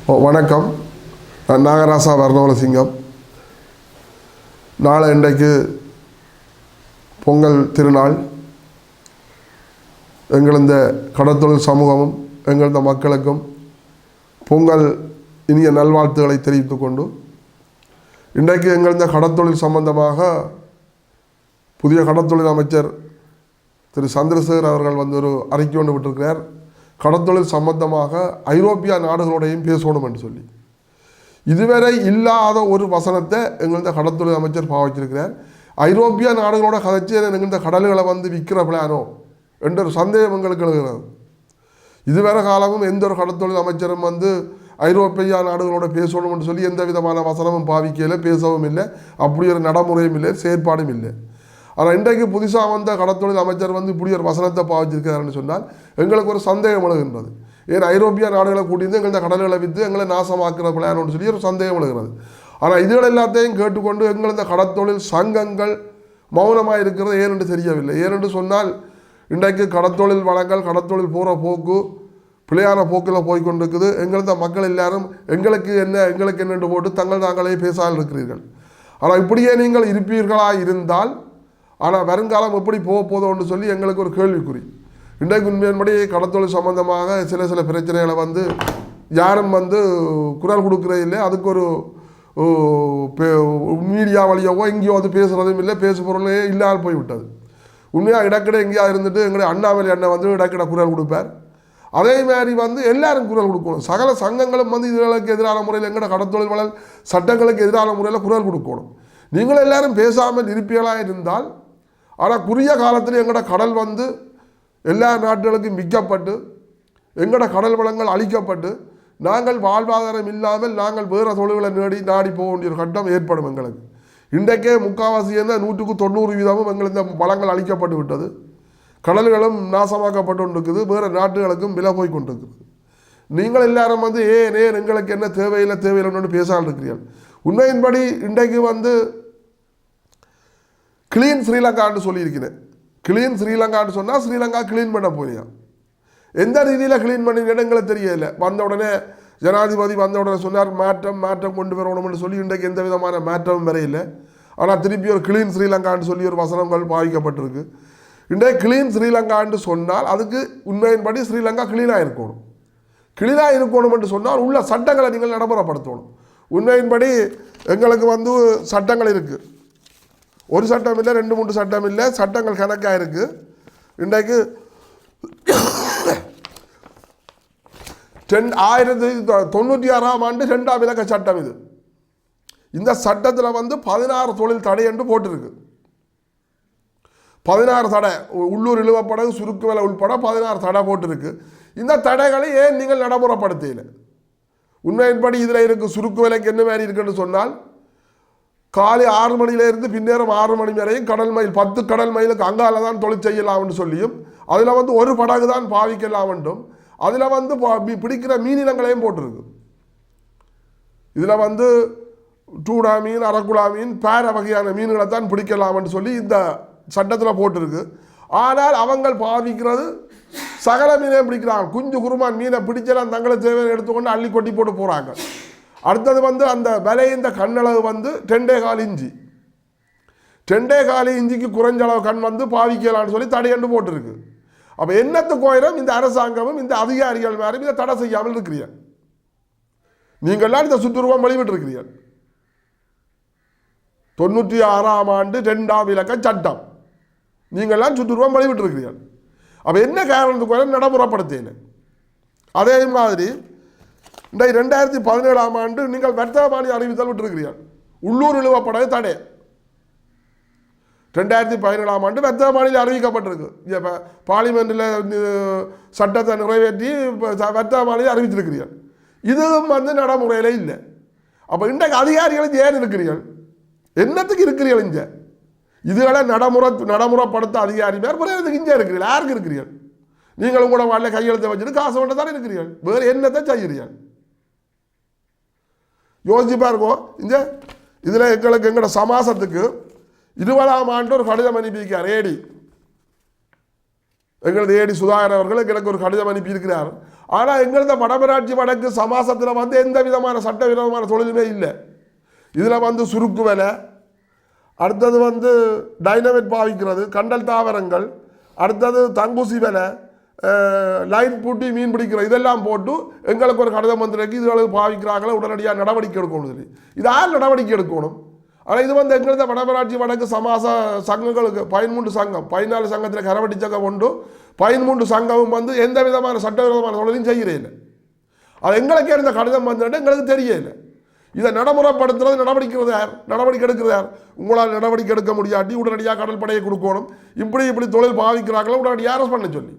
வணக்கம். நான் நாகராசா வர்ணவலசிங்கம். நாளை இன்றைக்கு பொங்கல் திருநாள். எங்களது கடத்தொழில் சமூகமும் எங்களது மக்களுக்கும் பொங்கல் இனிய நல்வாழ்த்துக்களை தெரிவித்துக் கொண்டு இன்றைக்கு எங்களது கடத்தொழில் சம்பந்தமாக புதிய கடத்தொழில் அமைச்சர் திரு சந்திரசேகர் அவர்கள் ஒரு அறிக்கை ஒன்று விட்டிருக்கிறார். கடத்தொழில் சம்பந்தமாக ஐரோப்பிய நாடுகளோடையும் பேசணும் என்று சொல்லி இதுவரை இல்லாத ஒரு வசனத்தை எங்களது கடத்தொழில் அமைச்சர் பாவிச்சிருக்கிறார். ஐரோப்பிய நாடுகளோட கதைச்சி எங்களது கடல்களை விற்கிற பிளானோ என்ற ஒரு சந்தேகம் எங்களுக்கு எழுகிறது. இதுவரை காலமும் எந்த ஒரு கடத்தொழில் அமைச்சரும் ஐரோப்பிய நாடுகளோட பேசணும் என்று சொல்லி எந்த விதமான வசனமும் பாவிக்கல, பேசவும் இல்லை, அப்படி ஒரு நடைமுறையும் இல்லை, செயற்பாடும் இல்லை. ஆனால் இன்றைக்கு புதுசாக வந்த கடத்தொழில் அமைச்சர் இப்படி ஒரு வசனத்தை பாவிச்சிருக்காருன்னு சொன்னால் எங்களுக்கு ஒரு சந்தேகம் எழுகின்றது. ஏன் ஐரோப்பிய நாடுகளை கூட்டியிருந்து எங்களது கடல்களை விற்று எங்களை நாசமாக்குற பிளான்னு சொல்லி ஒரு சந்தேகம் எழுகிறது. ஆனால் இதுகள் எல்லாத்தையும் கேட்டுக்கொண்டு எங்களது கடத்தொழில் சங்கங்கள் மௌனமாக இருக்கிறது ஏனென்று தெரியவில்லை. ஏனென்று சொன்னால் இன்றைக்கு கடத்தொழில் வளங்கள் கடத்தொழில் போகிற போக்கு பிள்ளையான போக்கில் போய்கொண்டிருக்குது. எங்களது மக்கள் எல்லாரும் எங்களுக்கு என்னென்று போட்டு தாங்களே பேசாமல் இருக்கிறீர்கள். ஆனால் இப்படியே நீங்கள் இருப்பீர்களாக இருந்தால் ஆனால் வருங்காலம் எப்படி போகுதோன்னு சொல்லி எங்களுக்கு ஒரு கேள்விக்குறி. இன்றைக்கு உண்மையின்படி கடத்தொழில் சம்பந்தமாக சில பிரச்சனைகளை யாரும் குரல் கொடுக்குறதே இல்லை. அதுக்கு ஒரு மீடியா வழியாவோ எங்கேயோ பேசுகிறதும் இல்லை, பேசு பொருளே இல்லாமல் போய்விட்டது. உண்மையாக இடக்கிட எங்கேயா இருந்துட்டு எங்களுடைய அண்ணாமலை அண்ணன் இடக்கிட குரல் கொடுப்பார். அதே மாதிரி எல்லாரும் குரல் கொடுக்கணும். சகல சங்கங்களும் இதுகளுக்கு எதிரான முறையில் எங்களோட கடத்தொழில் வளர் சட்டங்களுக்கு எதிரான முறையில் குரல் கொடுக்கணும். நீங்களும் எல்லாரும் பேசாமல் இருப்பீர்களாக இருந்தால் ஆனால் குறுகிய காலத்தில் எங்களோட கடல் எல்லா நாடுகளுக்கும் விற்கப்பட்டு எங்களோட கடல் வளங்கள் அழிக்கப்பட்டு நாங்கள் வாழ்வாதாரம் இல்லாமல் நாங்கள் வேறு தொழில்களை நாடி போக வேண்டிய ஒரு கட்டம் ஏற்படும். எங்களுக்கு இன்றைக்கே முக்கால்வாசி 190% எங்கள் இந்த வளங்கள் அழிக்கப்பட்டு விட்டது. கடல்களும் நாசமாக்கப்பட்டு கொண்டிருக்குது. வேறு நாட்டுகளுக்கும் விலை போய் கொண்டிருக்குது. நீங்கள் எல்லாரும் ஏன் எங்களுக்கு என்ன தேவையில்லைன்னு பேசாமல் இருக்கிறீர்கள். உண்மையின்படி இன்றைக்கு கிளீன் ஸ்ரீலங்கான்னு சொல்லியிருக்கிறேன். கிளீன் ஸ்ரீலங்கான்னு சொன்னால் ஸ்ரீலங்கா கிளீன் பண்ண போறியா? எந்த ரீதியில் கிளீன் பண்ணினேன்னு எங்களுக்கு தெரியல. வந்த உடனே ஜனாதிபதி வந்த உடனே சொன்னார் மாற்றம் கொண்டு வரணும்னு சொல்லி இன்றைக்கு எந்த விதமான மாற்றமும் வரையில்லை. ஆனால் திருப்பி ஒரு கிளீன் ஸ்ரீலங்கான்னு சொல்லி ஒரு வசனங்கள் பாவிக்கப்பட்டிருக்கு. இன்றைக்கு கிளீன் ஸ்ரீலங்கான்னு சொன்னால் அதுக்கு உண்மையின்படி ஸ்ரீலங்கா கிளீனாக இருக்கணும். கிளீனாக இருக்கணும்னு சொன்னால் உள்ள சட்டங்களை நீங்கள் நடைமுறைப்படுத்தணும். உண்மையின்படி எங்களுக்கு சட்டங்கள் இருக்குது. ஒரு சட்டம் இல்லை, 2-3 சட்டம் இல்லை, சட்டங்கள் கணக்காக இருக்குது. இன்றைக்கு 1996ஆம் ஆண்டு 2ஆம் இலக்க சட்டம் இது. இந்த சட்டத்தில் 16 தொழில் தடை என்று போட்டிருக்கு. 16 தடை, உள்ளூர் இழுவப்படகு சுருக்கு விலை உள்பட 16 தடை போட்டிருக்கு. இந்த தடைகளை ஏன் நீங்கள் நடைமுறைப்படுத்தல? உண்மையின்படி இதில் இருக்குது. சுருக்கு விலைக்கு என்ன மாதிரி இருக்குன்னு சொன்னால் காலை 6 மணியிலேருந்து பின்னேறம் 6 மணி வரையும் கடல் மைல் 10 கடல் மைலுக்கு அங்கால தான் தொழில் செய்யலாம்னு சொல்லியும் அதில் ஒரு படகு தான் பாவிக்கலாம் என்றும் அதில் பிடிக்கிற மீனினங்களையும் போட்டிருக்கு. இதில் டூடா மீன், அரக்குழா மீன், பேர வகையான மீன்களை தான் பிடிக்கலாம்னு சொல்லி இந்த சட்டத்தில் போட்டிருக்கு. ஆனால் அவங்க பாவிக்கிறது சகல மீனையும் பிடிக்கிறாங்க. குஞ்சு குருமான் மீனை பிடிச்சலாம் தங்களை தேவையை எடுத்துக்கொண்டு அள்ளி கொட்டி போட்டு போகிறாங்க. அடுத்தது அந்த விலை இந்த கண்ணளவு 2.25 இன்ச்சு. 2.25 இன்ச்சுக்கு குறைஞ்ச அளவு கண் பாவிக்கலான்னு சொல்லி தடையண்டு போட்டிருக்கு. அப்போ என்னத்துக்கோயிரம் இந்த அரசாங்கமும் இந்த அதிகாரிகள் மேலும் இதை தடை செய்யாமல் இருக்கிறீர்கள். நீங்கள்லாம் இந்த சுற்றுருவம் வெளிவிட்டிருக்கிறீர்கள். 96ஆம் ஆண்டு 2ஆம் இலக்க சட்டம் நீங்கள்லாம் சுற்றுருவம் வெளிவிட்டிருக்கிறீர்கள். அப்போ என்ன காரணத்துக்கோயிரம் நடைமுறைப்படுத்தல? அதே மாதிரி இந்த 2017ஆம் ஆண்டு நீங்கள் வர்த்தகமானி அறிவித்தல் விட்டிருக்கிறீர்கள். உள்ளூர் இழுவப்படகு தடை 2017ஆம் ஆண்டு வர்த்தகமானியில் அறிவிக்கப்பட்டிருக்கு. இப்போ பார்லிமெண்ட்டில் சட்டத்தை நிறைவேற்றி வர்த்தகமானியில் அறிவித்திருக்கிறீர்கள். இதுவும் நடைமுறையில் இல்லை. அப்போ இன்றைக்கு அதிகாரிகளுக்கு ஏன் இருக்கிறீர்கள்? என்னத்துக்கு இருக்கிறீர்கள்? இங்கே இதுகளை நடைமுறைப்படுத்த அதிகாரி மேல் பிறகு இங்கே இருக்கிறீர்கள். யாருக்கு இருக்கிறீர்கள்? நீங்களும் கூட வாழ்ல கையெழுத்தை வச்சுட்டு காசு மட்டும் தானே இருக்கிறீர்கள். வேறு என்னத்தை செய்கிறீர்கள்? யோசிச்சு பாருங்க. இதில் எங்களோட சமாசத்துக்கு 20ஆம் ஆண்டு ஒரு கடிதம் அனுப்பியிருக்கார். ஏடி எங்களது ஏடி சுதாகர் அவர்கள் எனக்கு ஒரு கடிதம் அனுப்பியிருக்கிறார். ஆனால் எங்களது வடமராட்சி வடக்கு சமாசத்தில் வந்து எந்த விதமான சட்டவிரோதமான தொழிலுமே இல்லை. இதில் வந்து சுருக்கு வேலை, அடுத்தது வந்து டைனமைட் பாவிக்கிறது, கண்டல் தாவரங்கள், அடுத்தது தங்கூசி வேலை, லைன் பூட்டி மீன் பிடிக்கிறது, இதெல்லாம் போட்டு எங்களுக்கு ஒரு கடிதம் வந்துருக்கு. இதுகளுக்கு பாவிக்கிறாங்களே உடனடியாக நடவடிக்கை எடுக்கணும். சொல்லி இது யார் நடவடிக்கை எடுக்கணும்? ஆனால் இது வந்து எங்களது வடமராட்சி வடக்கு சமாச சங்கங்களுக்கு 13 சங்கம், 14 சங்கத்தில் கரவட்டி சங்கம் உண்டு. 13 சங்கமும் வந்து எந்த விதமான சட்டவிரோதமான தொழிலையும் செய்கிறேன். அது எங்களுக்கே இருந்த கடிதம் வந்துட்டு எங்களுக்கு தெரியல. இதை நடைமுறைப்படுத்துறது நடவடிக்கை எடுக்கிறது யார்? உங்களால் நடவடிக்கை எடுக்க முடியாட்டி உடனடியாக கடல் படையை கொடுக்கணும். இப்படி தொழில் பாவிக்கிறாங்களோ உடனடியாக அரெஸ்ட் பண்ண சொல்லி.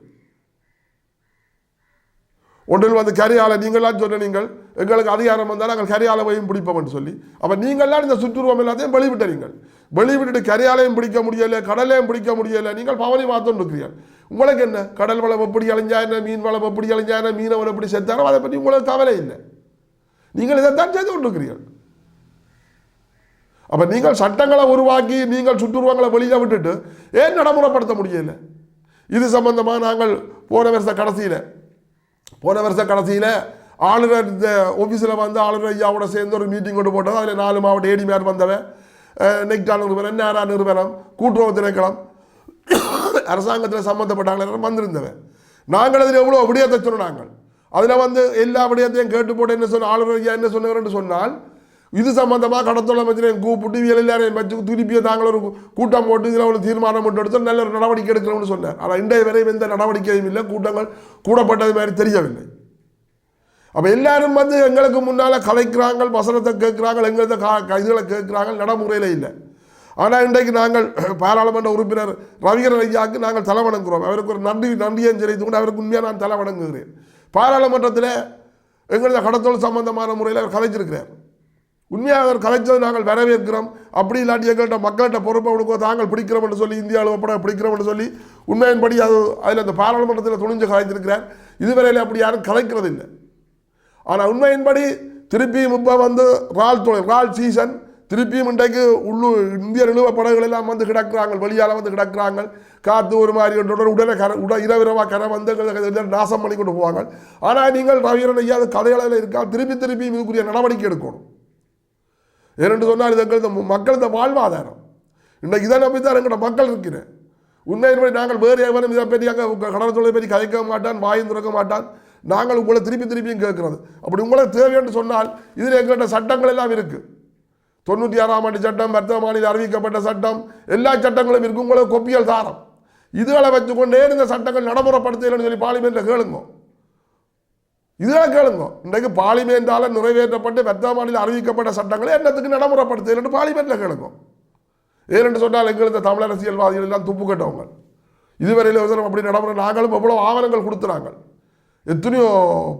ஒன்றில் வந்து கரியாலை நீங்களாம் சொன்ன நீங்கள் எங்களுக்கு அதிகாரம் வந்தால் நாங்கள் கரியாலையும் பிடிப்போம் என்று சொல்லி, அப்போ நீங்கள்லாம் இந்த சுற்றுருவம் எல்லாத்தையும் வெளிவிட்டீங்கள். வெளிவிட்டு கரியாலையும் பிடிக்க முடியலை, கடலையும் பிடிக்க முடியலை, நீங்கள் பவனி மாத்தம் இருக்கிறீர்கள். உங்களுக்கு என்ன கடல் வளம் எப்படி அழிஞ்சா என்ன, மீன் வளம் எப்படி அழிஞ்சா என்ன, மீனவன் எப்படி செத்தாரோ அதை பற்றி உங்களுக்கு கவலை இல்லை. நீங்கள் இதைத்தான் செய்து கொண்டிருக்கிறீர்கள். அப்போ நீங்கள் சட்டங்களை உருவாக்கி நீங்கள் சுற்றுருவங்களை வெளியில் விட்டுட்டு ஏன் நடைமுறைப்படுத்த முடியலை? இது சம்பந்தமாக நாங்கள் போன வருஷ கடைசியில் ஆளுநர் இந்த ஆஃபீஸில் வந்து ஆளுநர் ஐயாவோட சேர்ந்து ஒரு மீட்டிங் கொண்டு போட்டது. அதில் 4 மாவட்ட ஏடிமார் வந்தவன், நெக்டா நிறுவனம், என்ஆர்ஆ நிறுவனம், கூட்டுறவு திணைக்களம், அரசாங்கத்தில் சம்மந்தப்பட்டாங்க வந்திருந்தவன். நாங்கள் அதில் எவ்வளோ விடயத்தை சொன்னாங்க. அதில் வந்து எல்லா விடயத்தையும் கேட்டு போட்டு என்ன சொன்ன ஆளுநர் ஐயா என்ன சொன்னவர்னு சொன்னால், இது சம்பந்தமாக கடத்தொழில் அமைச்சரையும் கூப்பிட்டு எல்லாரையும் வச்சு திருப்பியை தாங்கள் ஒரு கூட்டம் போட்டு இதில் ஒரு தீர்மானம் போட்டு எடுத்து நல்ல ஒரு நடவடிக்கை எடுக்கிறோம்னு சொன்னார். ஆனால் இன்றைய வரையும் எந்த நடவடிக்கையும் இல்லை, கூட்டங்கள் கூடப்பட்டது மாதிரி தெரியவில்லை. அப்போ எல்லாரும் வந்து எங்களுக்கு முன்னால் கலைக்கிறாங்க, வசனத்தை கேட்குறாங்க, எங்களது இதுகளை கேட்குறாங்க, நடைமுறையில் இல்லை. ஆனால் இன்றைக்கு நாங்கள் பாராளுமன்ற உறுப்பினர் ரவிகரன் ஐயாவுக்கு நாங்கள் தலை வணங்குகிறோம். அவருக்கு ஒரு நன்றியை தெரிவித்து கொண்டு அவருக்கு உண்மையாக நான் தலை வணங்குகிறேன். பாராளுமன்றத்தில் எங்களது கடத்தொழில் சம்பந்தமான முறையில் அவர் கலைச்சிருக்கிறார். உண்மையாக அவர் கலைச்சதை நாங்கள் வரவேற்கிறோம். அப்படி இல்லாட்டி எங்கள்கிட்ட மக்கள்கிட்ட பொறுப்பை கொடுக்க தாங்கள் பிடிக்கிறோம் என்று சொல்லி, இந்திய அளவுப்பட பிடிக்கிறோம் என்று சொல்லி உண்மையின்படி அதில் அந்த பாராளுமன்றத்தில் துணிஞ்சு கலைத்திருக்கிறார். இதுவரையில் அப்படி யாரும் கலைக்கிறது இல்லை. ஆனால் உண்மையின்படி திருப்பியும் இப்போ வந்து ரால் சீசன் திருப்பியும் இன்றைக்கு இந்திய நிலுவ படகுகள் எல்லாம் வந்து கிடக்கிறாங்க, வெளியால் வந்து கிடக்கிறாங்க. காற்று ஒரு மாதிரி உடனே இரவிரவாக கரை வந்து நாசம் பண்ணி கொண்டு போவாங்க. ஆனால் நீங்கள் ரவிகரன் ஐயா கதைகளில் இருக்கா திருப்பியும் இதுக்குரிய நடவடிக்கை எடுக்கணும். ஏனென்று சொன்னால் இது எங்கள் மக்கள் வாழ்வாதாரம். இன்றைக்கு இதை நம்பி தான் எங்களோட மக்கள் இருக்கிறேன். உண்மையின்படி நாங்கள் வேறு எவரும் இதை பற்றி அங்கே கடல் தொழிலை பற்றி கதைக்க மாட்டான், வாயும் திறக்க மாட்டான். நாங்கள் உங்களை திருப்பியும் கேட்கிறது. அப்படி உங்களுக்கு தேவை என்று சொன்னால் இதில் எங்கள்கிட்ட சட்டங்கள் எல்லாம் இருக்குது. 96ஆம் ஆண்டு சட்டம், வர்த்தக மாநில அறிவிக்கப்பட்ட சட்டம், எல்லா சட்டங்களும் இருக்குது. உங்களுக்கு கொப்பியல் தாரம். இதுகளை வச்சுக்கொண்டே இந்த சட்டங்கள் நடைமுறைப்படுத்தலன்னு சொல்லி பார்லிமெண்ட்டில் கேளுங்க. இதுகளை கேளுங்க. இன்றைக்கு பார்லிமெண்டால் நிறைவேற்றப்பட்டு வர்த்தக மாநில அறிவிக்கப்பட்ட சட்டங்களை என்னத்துக்கு நடைமுறைப்படுத்தல் என்று பார்லிமெண்ட்டில் கேளுங்க. ஏனென்று சொன்னால் எங்களுக்கு தமிழ் அரசியல்வாதிகள் எல்லாம் துப்பு கட்டவங்க. இதுவரையில் அப்படி நடைமுறை நாங்களும் எவ்வளோ ஆவணங்கள் கொடுத்துறாங்க, எத்தனையோ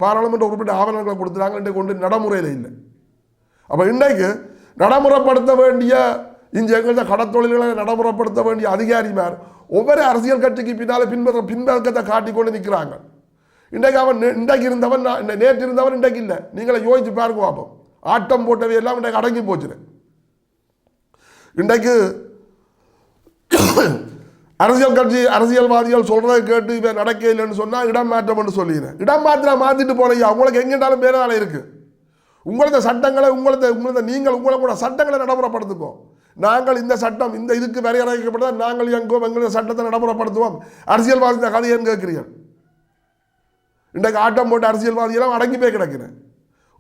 பாராளுமன்ற உறுப்பினர் ஆவணங்களை கொடுத்துறாங்க. இன்றைக்கு கொண்டு நடைமுறையில் இல்லை. அப்போ இன்றைக்கு நடைமுறைப்படுத்த வேண்டிய இந்த எங்களது கடத்தொழில்களை நடைமுறைப்படுத்த வேண்டிய அதிகாரிமார் ஒவ்வொரு அரசியல் கட்சிக்கு பின்னால் பின்பக்கத்தை காட்டிக்கொண்டு நிற்கிறாங்க. இன்றைக்கு அவன் இன்றைக்கு இருந்தவன் நேற்று இருந்தவன் இன்றைக்கு இல்லை. நீங்களை யோசிச்சு பாருங்க பார்ப்போம். ஆட்டம் போட்டவை எல்லாம் இன்றைக்கு அடங்கி போச்சு. இன்றைக்கு அரசியல்வாதிகள் சொல்றதை கேட்டு இவன் நடக்க இல்லைன்னு சொன்னால் இடம் மாற்றம் என்று சொல்லிடுறேன். இடம் மாற்றிட்டு போறீங்க. உங்களுக்கு எங்கிட்டாலும் பேர வேலை இருக்கு. உங்களது சட்டங்களை நீங்கள் உங்களோட சட்டங்களை நடைமுறைப்படுத்துக்கோ. நாங்கள் இந்த சட்டம் இந்த இதுக்கு வரையறைக்கப்பட்டதால் நாங்கள் எங்களோட சட்டத்தை நடைமுறைப்படுத்துவோம். அரசியல்வாதி கதையன்னு கேட்கிறீர்கள். இன்றைக்கு ஆட்டம் போட்டு அரசியல்வாதியெல்லாம் அடங்கி போய் கிடக்கிறேன்.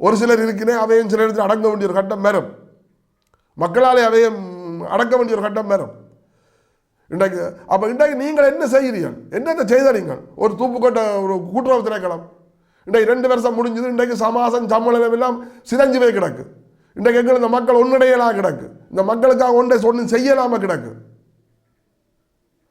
ஒரு சிலர் இருக்கிறேன், அவையும் சில இடத்தில் அடங்க வேண்டிய ஒரு கட்டம் வரும். மக்களாலே அவையும் அடக்க வேண்டிய ஒரு கட்டம் வரும் இன்றைக்கு. அப்போ இன்றைக்கு நீங்கள் என்ன செய்கிறீர்கள்? என்னென்ன செய்த நீங்கள்? ஒரு தூப்புக்கொட்ட ஒரு கூட்டுறவு திணைக்களம் இன்றைக்கு 2 வருஷம் முடிஞ்சது. இன்றைக்கு சமாசம் சம்மளம் எல்லாம் சிதைஞ்சு போய் கிடக்கு. இன்றைக்கு எங்கள் இந்த மக்கள் ஒன்றிடையலாக கிடக்கு. இந்த மக்களுக்காக ஒன்றை செய்யலாமல் கிடக்கு.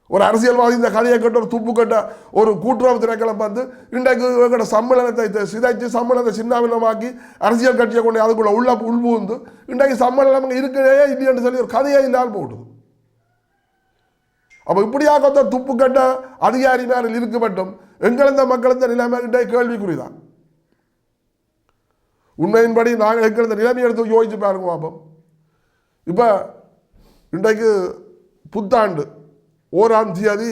ஒரு அரசியல்வாதி இந்த கதையை கட்ட ஒரு துப்பு கட்ட ஒரு கூட்டுறவு திணைக்களம் வந்து இன்றைக்கு சம்மேளனத்தை சிதைச்சு சம்மேளனத்தை சின்னாபின்னமாக்கி அரசியல் கட்சியை கொண்டு அதுக்குள்ள உள்புகுந்து இன்றைக்கு சம்மேளனம் இருக்கவே இல்லைன்னு சொல்லி ஒரு கதையே இல்லாமல் போடுது. அப்போ இப்படியாக துப்பு கட்ட அதிகாரி மேல் இருக்க மட்டும் எங்களந்த மக்களந்த நிலைமை இன்றைக்கு கேள்விக்குறிதான். உண்மையின்படி நாங்கள் எங்களந்த நிலைமை எடுத்து யோசிச்சு பாருங்க பார்ப்போம். இப்போ இன்றைக்கு புத்தாண்டு 1ஆம் தேதி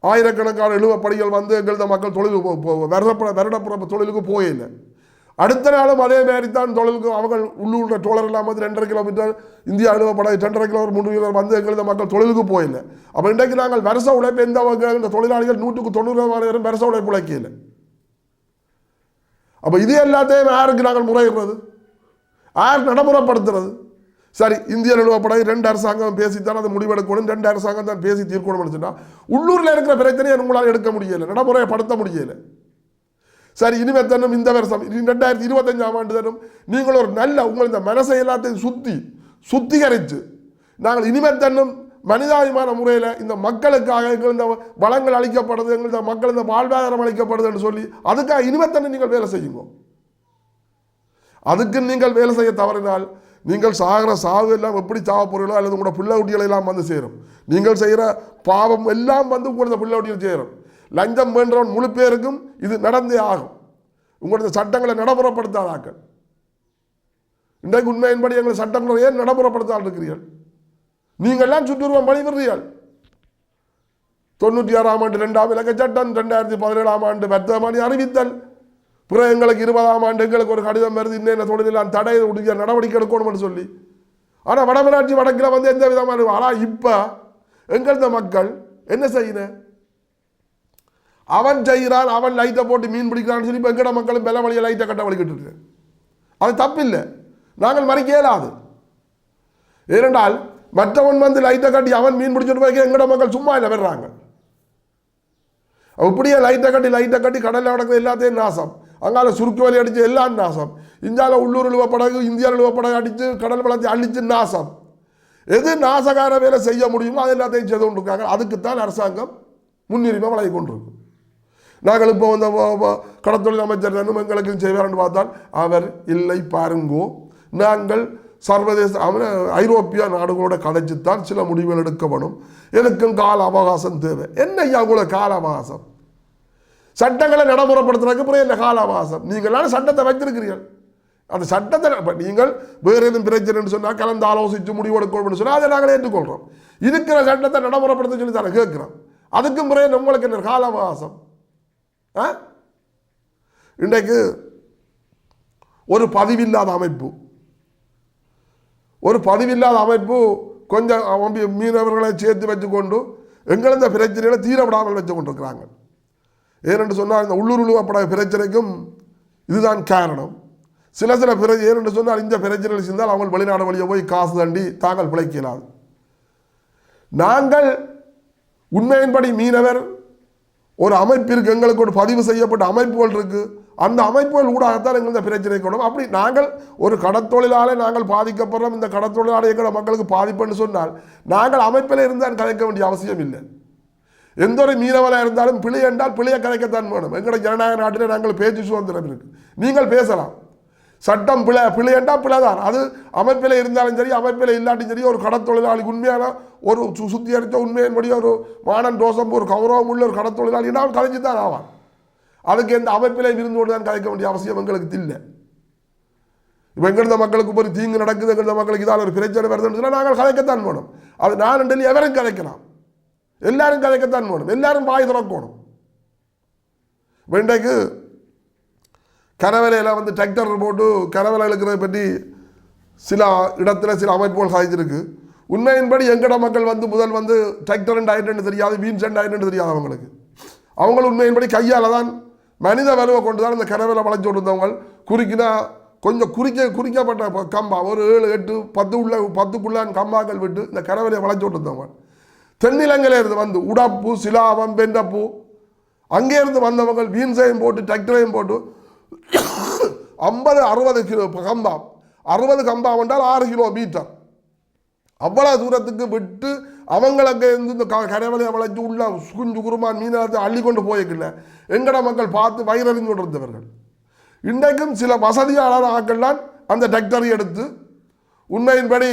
ஆயிரக்கணக்கான இழுவப்படிகள் வந்து எங்களது மக்கள் தொழிலுக்கு வருடப்புறப்பு தொழிலுக்கு போயில்லை. அடுத்த நாளும் அதே மாதிரி தான் தொழிலுக்கு அவங்க உள்ளூர் டோலர் எல்லாம் வந்து 2.5 கிலோமீட்டர் இந்தியா இழுவப்படை 2.5 கிலோமீட்டர் 3 கிலோமீட்டர் வந்து எங்களது மக்கள் தொழிலுக்கு போயில்லை. அப்போ இன்றைக்கு நாங்கள் வருஷ உழைப்பு இந்த தொழிலாளிகள் 190% வருஷ உழைப்பு உழைக்கல. அப்போ இது எல்லாத்தையும் யாருக்கு நாங்கள் முறையிடுறது, யார் நடைமுறைப்படுத்துறது? சரி, இந்திய நிறுவப்படை 2 அரசாங்கம் பேசித்தான் அதை முடிவெடுக்கணும், 2 அரசாங்கம் தான் பேசி தீர்க்கணும்னு சொன்னால் உள்ளூரில் இருக்கிற பிரச்சனையை உங்களால் எடுக்க முடியலை, நடைமுறைப்படுத்த முடியலை. சரி, இனிமேல் தன்னும் இந்த வருஷம் 2025ஆம் ஆண்டு தன்னும் நீங்கள் ஒரு நல்ல உங்கள் இந்த மனசை எல்லாத்தையும் சுத்திகரித்து நாங்கள் இனிமேல் தன்னும் மனிதாபிமான முறையில் இந்த மக்களுக்காக எங்கள் இந்த வளங்கள் அளிக்கப்படுது, எங்கள் இந்த மக்கள் இந்த வாழ்வாதாரம் அளிக்கப்படுதுன்னு சொல்லி அதுக்காக இனிமேல் தன்னும் நீங்கள் வேலை செய்யுங்க. அதுக்கு நீங்கள் வேலை செய்ய தவறினால் நீங்கள் சாகிற சாவு எல்லாம் எப்படி சாவ போறீங்களோ அல்லது உங்களோட பிள்ளை குட்டிகளை எல்லாம் வந்து சேரும். நீங்கள் செய்கிற பாவம் எல்லாம் வந்து உங்களோட பிள்ளை குட்டிகள் சேரும். லஞ்சம் வேண்டவன் முழு பேருக்கும் இது நடந்தே ஆகும். உங்களோட சட்டங்களை நடைமுறைப்படுத்தாதாக்கள் இன்றைக்கு உண்மையின்படி எங்கள் சட்டங்களை ஏன் நடைமுறைப்படுத்தால் இருக்கிறீர்கள்? நீங்கள்லாம் சுற்றுருவம் பணிபுறீர்கள். 96ஆம் ஆண்டு 2ஆம் இலக்க சட்டம், 2017ஆம் ஆண்டு வர்த்தமானி அறிவித்தல், பிறகு எங்களுக்கு 20ஆம் ஆண்டு எங்களுக்கு ஒரு கடிதம் வருது, இன்னும் தொழிலாம் தடை உடைய நடவடிக்கை எடுக்கணும்னு சொல்லி. ஆனால் வடமராட்சி வடக்கில் வந்து எந்த விதமான ஆனால் இப்போ எங்களது மக்கள் என்ன செய்யணும்? அவன் செய்கிறான், அவன் லைட்டை போட்டு மீன் பிடிக்கிறான்னு சொல்லி இப்போ எங்கட மக்களும் வெள்ள வழியை லைட்டை கட்ட வலிக்கிட்டு இருக்கு. அது தப்பில்லை, நாங்கள் மறிக்க இயலாது. ஏனென்றால் மற்றவன் வந்து லைட்டை கட்டி அவன் மீன் பிடிச்சிட்டு போய் எங்கட மக்கள் சும்மா இல்லை வர்றாங்க. இப்படியே லைட்டை கட்டி கடலில் நடக்கிற எல்லாத்தையும் நாசம், அங்கால சுருக்கு வலி அடித்து எல்லாம் நாசம், இந்தியாவில் உள்ளூர் இழுவப்படகு இந்தியாவில் இழுவப்படகு அடித்து கடல் வளர்ச்சி அழித்து நாசம். எது நாசகார வேலை செய்ய முடியுமோ அது எல்லாத்தையும் செய்து கொண்டிருக்காங்க. அதுக்குத்தான் அரசாங்கம் முன்னுரிமை வழங்கி கொண்டிருக்கு. நாங்கள் இப்போ வந்து கடத்தொழில் அமைச்சர் தானும் எங்களுக்கு செய்வார்னு பார்த்தால் அவர் இல்லை பாருங்கோ, நாங்கள் சர்வதேச ஐரோப்பிய நாடுகளோட கதைச்சுத்தான் சில முடிவுகள் எடுக்கப்படும், எனக்கும் கால அவகாசம் தேவை. என்ன ஐயா கூட கால அவகாசம்? சட்டங்களை நடைமுறைப்படுத்துறதுக்கு அப்புறம் என்ன கால அவகாசம்? நீங்களான சட்டத்தை வைத்திருக்கிறீர்கள், அந்த சட்டத்தை நீங்கள் வேறு எதுவும் பிரச்சனைன்னு சொன்னால் கலந்து ஆலோசித்து முடிவு எடுக்கணும்னு சொன்னால் அதை நாங்கள் ஏற்றுக்கொள்கிறோம். இருக்கிற சட்டத்தை நடைமுறைப்படுத்த சொல்லி தானே கேட்குறோம். அதுக்கும் பிறகு உங்களுக்கு என்ன கால அவகாசம்? இன்றைக்கு ஒரு பதிவில்லாத அமைப்பு கொஞ்சம் மீனவர்களை சேர்த்து வச்சுக்கொண்டு எங்களது பிரச்சனைகளை தீரவிடாமல் வச்சு கொண்டிருக்கிறாங்க. ஏனென்று சொன்னால் இந்த உள்ளூர் உழுவப்பட பிரச்சனைக்கும் இதுதான் காரணம். சில ஏனென்று சொன்னால் இந்த பிரச்சனைகள் இருந்தால் அவங்க வெளிநாடு வழியை போய் காசு தண்டி தாங்கள் பிழைக்கலாது. நாங்கள் உண்மையின்படி மீனவர் ஒரு அமைப்பு இருக்குது, எங்களுக்கு ஒரு பதிவு செய்யப்பட்ட அமைப்புகள் இருக்குது, அந்த அமைப்புகள் ஊடாகத்தான் எங்கள் பிரச்சனை கொள்ளும். அப்படி நாங்கள் ஒரு கடத்தொழிலாளை நாங்கள் பாதிக்கப்படுறோம், இந்த கடத்தொழிலாளை எங்களோட மக்களுக்கு பாதிப்புன்னு சொன்னால் நாங்கள் அமைப்பில் இருந்தால் கலைக்க வேண்டிய அவசியம் இல்லை. எந்த ஒரு மீனவராக இருந்தாலும் பிழை என்றால் பிழையை கலைக்கத்தான் வேணும். எங்களோட ஜனநாயக நாட்டில் நாங்கள் பேச்சு சுதந்திரம் இருக்குது, நீங்கள் பேசலாம். சட்டம் பிழை என்றால் பிழை தான், அது அமைப்பில் இருந்தாலும் சரி அமைப்பில் இல்லாட்டியும் சரி. ஒரு கடத்தொழிலாளி உண்மையான ஒரு சுத்திகரித்த உண்மையின்படி ஒரு மானன் ரோசம் ஒரு கௌரவம் உள்ள ஒரு கடத்தொழிலாளி அவன் கலைஞ்சு தான் ஆவான். அதுக்கு எந்த அமைப்பிலே இருந்து கொண்டு தான் கலைக்க வேண்டிய அவசியம் எங்களுக்கு இல்லை. இப்போ எங்களது மக்களுக்கு ஒரு தீங்கு நடக்குது, எங்களது மக்களுக்கு இதால் ஒரு பிரச்சனை வருதுன்னு சொன்னால் நாங்கள் கலைக்கத்தான் வேணும். அது நான் டெல்லி எவரும் கலைக்கலாம், எல்லாரும் கலைக்கத்தான் வேணும், எல்லாரும் வாய் திறக்கணும். இன்றைக்கு கரவலையில் வந்து டிராக்டர் போட்டு கரவலை இழுக்கிறத பற்றி சில இடத்துல சில அமைப்புகள் சாதிச்சிருக்கு. உண்மையின்படி எங்கட மக்கள் வந்து முதல் வந்து டிராக்டர் ஆயிட்டு தெரியாது, வீண் சென்ட் ஆயிட்டு தெரியாது. அவங்களும் உண்மையின்படி கையால் தான் மனித வலுவை கொண்டு தான் இந்த கரவலை வளைச்சு கொண்டிருந்தவங்க. குறுக்கினா கொஞ்சம் குறிக்கப்பட்ட கம்பா ஒரு 7, 8, 10 கம்பாக்கள் விட்டு இந்த கரவலையை வளைச்சு கொண்டிருந்தவங்க. தென்னிலங்கையில் இருந்து வந்து உடப்பு சிலாவம் பெண்டப்பூ அங்கேருந்து வந்தவங்க வீண்சையும் போட்டு டிராக்டரையும் போட்டு 50-60 கிலோ கம்பா, 60 கம்பா என்றால் 6 கிலோமீட்டர் அவ்வளோ தூரத்துக்கு விட்டு அவங்களுக்கு இந்த கரவலையை வளைச்சு உள்ள குஞ்சு குருமான் மீனத்தை அள்ளி கொண்டு போய்க்கல எங்கட மக்கள் பார்த்து வயிறறிந்து கொண்டிருந்தவர்கள். இன்றைக்கும் சில வசதியாளர் ஆக்கள்லாம் அந்த டிராக்டரை எடுத்து உண்மையின்படி